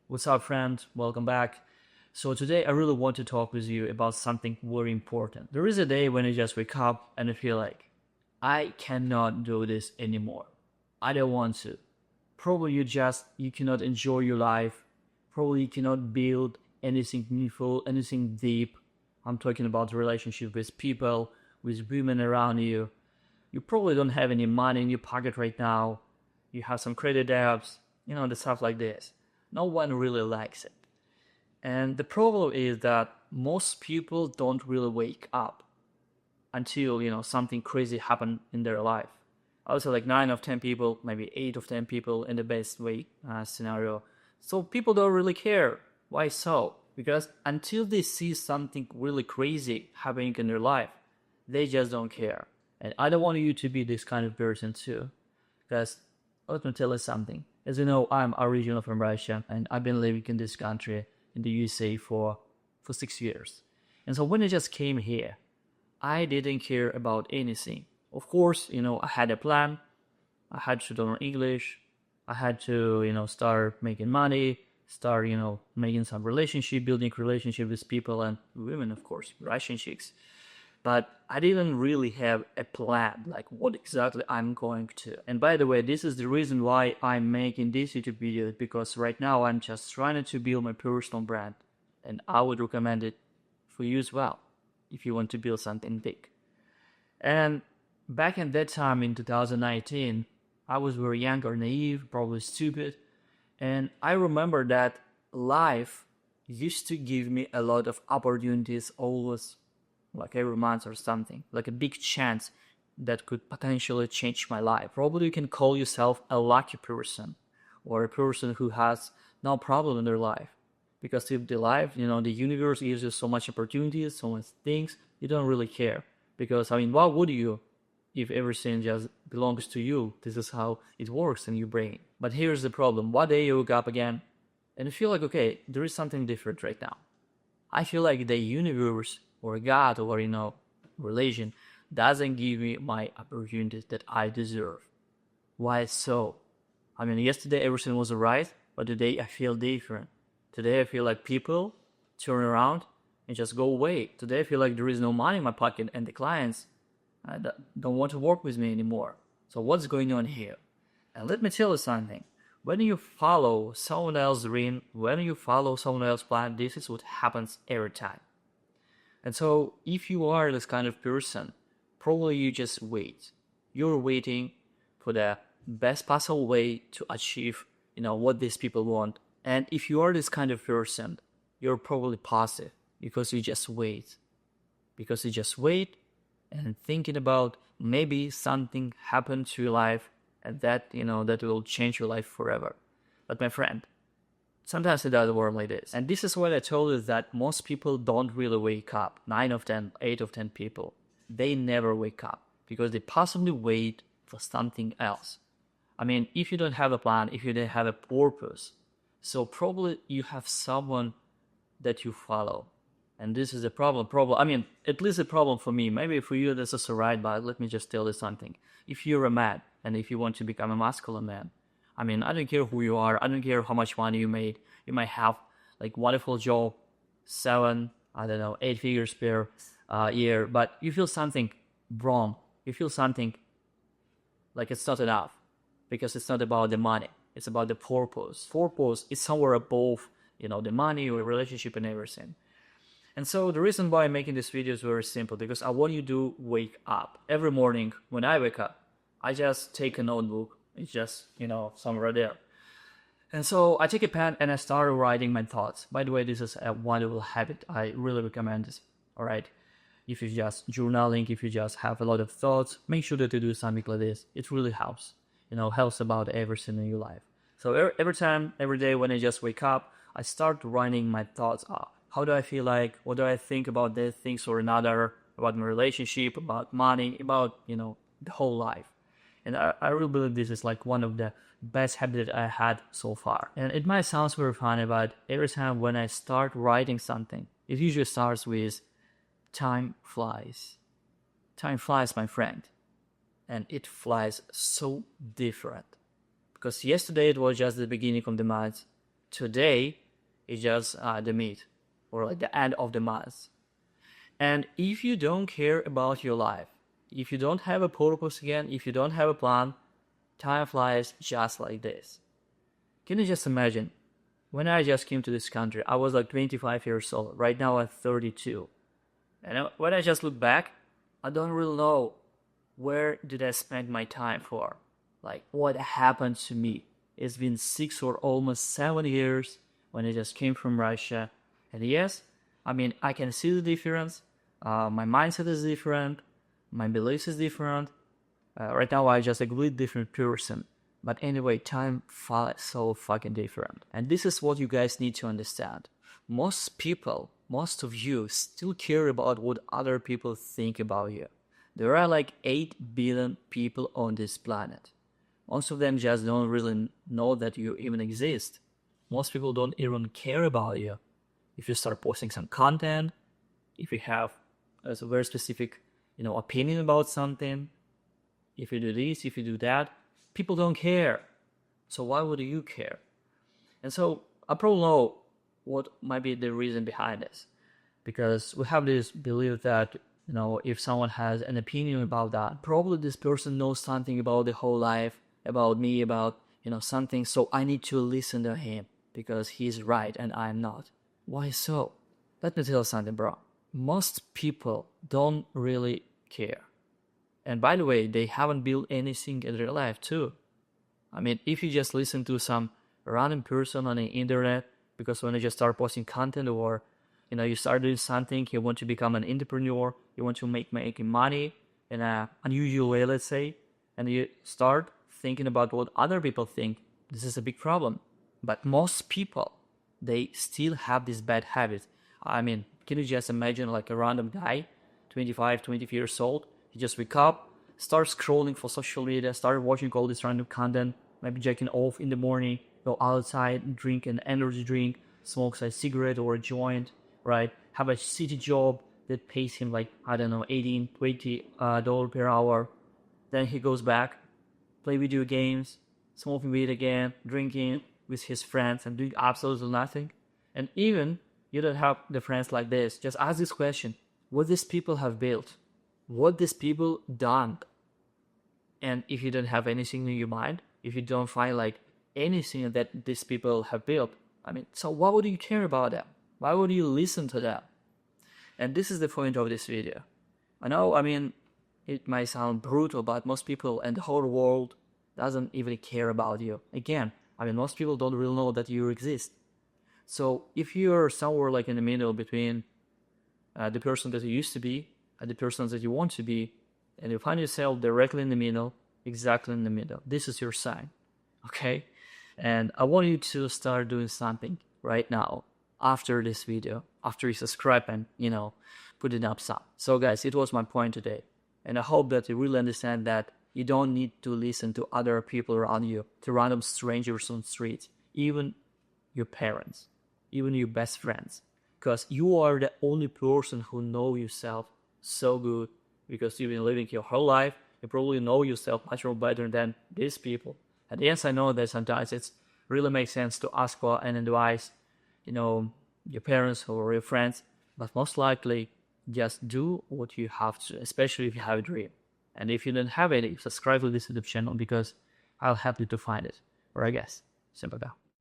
What's up, friend? Welcome back. So, today I really want to talk with you about something very important. There is a day when you just wake up and you feel like, I cannot do this anymore. I don't want to. Probably you cannot enjoy your life. Probably you cannot build anything meaningful, anything deep. I'm talking about the relationship with people, with women around you. You probably don't have any money in your pocket right now. You have some credit debts, the stuff like this. No one really likes it. And the problem is that most people don't really wake up until, something crazy happened in their life. I would say like 9 of 10 people, maybe 8 of 10 people in the best way scenario. So people don't really care. Why so? Because until they see something really crazy happening in their life, they just don't care. And I don't want you to be this kind of person too. Because let me tell you something. As you know, I'm originally from Russia and I've been living in this country, in the USA, for 6 years. And so when I just came here, I didn't care about anything. Of course, I had a plan. I had to learn English. I had to, start making money, start, making some relationship, building relationship with people and women, of course, Russian chicks. But I didn't really have a plan, like what exactly I'm going to. And by the way, this is the reason why I'm making this YouTube video, because right now I'm just trying to build my personal brand. And I would recommend it for you as well, if you want to build something big. And back at that time in 2019, I was very young or naive, probably stupid. And I remember that life used to give me a lot of opportunities always, like every month or something, like a big chance that could potentially change my life. Probably you can call yourself a lucky person or a person who has no problem in their life. Because if the life, the universe gives you so much opportunities, so much things, you don't really care. Because, why would you if everything just belongs to you? This is how it works in your brain. But here's the problem. One day you wake up again and you feel like, okay, there is something different right now. I feel like the universe or God or, religion doesn't give me my opportunities that I deserve. Why so? Yesterday everything was alright, but today I feel different. Today I feel like people turn around and just go away. Today I feel like there is no money in my pocket and the clients don't want to work with me anymore. So what's going on here? And let me tell you something. When you follow someone else's dream, when you follow someone else's plan, this is what happens every time. And so if you are this kind of person, probably you just wait. You're waiting for the best possible way to achieve, what these people want. And if you are this kind of person, you're probably passive because you just wait. Because you just wait and thinking about maybe something happened to your life and that, that will change your life forever. But my friend, sometimes it doesn't work like this. And this is what I told you, that most people don't really wake up. 9 of 10, 8 of 10 people, they never wake up because they possibly wait for something else. If you don't have a plan, if you don't have a purpose, so probably you have someone that you follow. And this is a problem. At least a problem for me. Maybe for you this is alright, but let me just tell you something. If you're a man and if you want to become a masculine man, I don't care who you are. I don't care how much money you made. You might have like wonderful job, 7, 8 figures per year, but you feel something wrong. You feel something like it's not enough because it's not about the money. It's about the purpose. Purpose is somewhere above, the money or relationship and everything. And so the reason why I'm making this video is very simple, because I want you to wake up. Every morning when I wake up, I just take a notebook. It's just, somewhere there. And so I take a pen and I start writing my thoughts. By the way, this is a wonderful habit. I really recommend this. All right. If you just journaling, if you just have a lot of thoughts, make sure that you do something like this. It really helps. Helps about everything in your life. So every time, every day when I just wake up, I start writing my thoughts up. How do I feel like? What do I think about these things or another? About my relationship, about money, about, the whole life. And I really believe this is like one of the best habits I had so far. And it might sound very funny, but every time when I start writing something, it usually starts with time flies. Time flies, my friend. And it flies so different. Because yesterday it was just the beginning of the month. today is just the meat or like the end of the month. And if you don't care about your life, if you don't have a purpose again, if you don't have a plan, time flies just like this. Can you just imagine? When I just came to this country, I was like 25 years old. Right now I'm 32. And when I just look back, I don't really know where did I spend my time for. Like what happened to me. It's been 6 or almost 7 years when I just came from Russia. And yes, I mean, I can see the difference. My mindset is different. My beliefs is different. Right now I'm just a completely different person. But anyway, time flies so fucking different. And this is what you guys need to understand. Most people, most of you still care about what other people think about you. There are like 8 billion people on this planet. Most of them just don't really know that you even exist. Most people don't even care about you. If you start posting some content, if you have a very specific, opinion about something, if you do this, if you do that, people don't care. So why would you care? And so I probably know what might be the reason behind this. Because we have this belief that, if someone has an opinion about that, probably this person knows something about the whole life, about me, about, something. So I need to listen to him because he's right and I'm not. Why so? Let me tell you something, bro. Most people don't really care. And by the way, they haven't built anything in their life too. I mean, if you just listen to some random person on the internet, because when you just start posting content or, you start doing something, you want to become an entrepreneur, you want to making money in an unusual way, let's say, and you start thinking about what other people think, this is a big problem. But most people, they still have this bad habit. I mean, can you just imagine like a random guy, 25, 20 years old, he just wake up, start scrolling for social media, start watching all this random content, maybe jacking off in the morning, go outside, drink an energy drink, smokes a cigarette or a joint, right? Have a city job that pays him like, I don't know, $18, $20 per hour. Then he goes back, play video games, smoking weed again, drinking with his friends and doing absolutely nothing. And even you don't have the friends like this, just ask this question: what these people have built, what these people done. And if you don't have anything in your mind, if you don't find like anything that these people have built, I mean, so why would you care about them? Why would you listen to them? And this is the point of this video. I know, I mean, it might sound brutal, but most people and the whole world doesn't even care about you. Again, I mean, most people don't really know that you exist. So if you're somewhere like in the middle between the person that you used to be and the person that you want to be, and you find yourself directly in the middle, exactly in the middle, this is your sign, okay? And I want you to start doing something right now after this video, after you subscribe and, put it up top. So guys, it was my point today. And I hope that you really understand that you don't need to listen to other people around you, to random strangers on the street, even your parents, even your best friends. Because you are the only person who know yourself so good, because you've been living your whole life. You probably know yourself much more better than these people. And yes, I know that sometimes it really makes sense to ask for an advice, your parents or your friends, but most likely just do what you have to, especially if you have a dream. And if you don't have any, subscribe to this YouTube channel because I'll help you to find it. Or I guess, simple.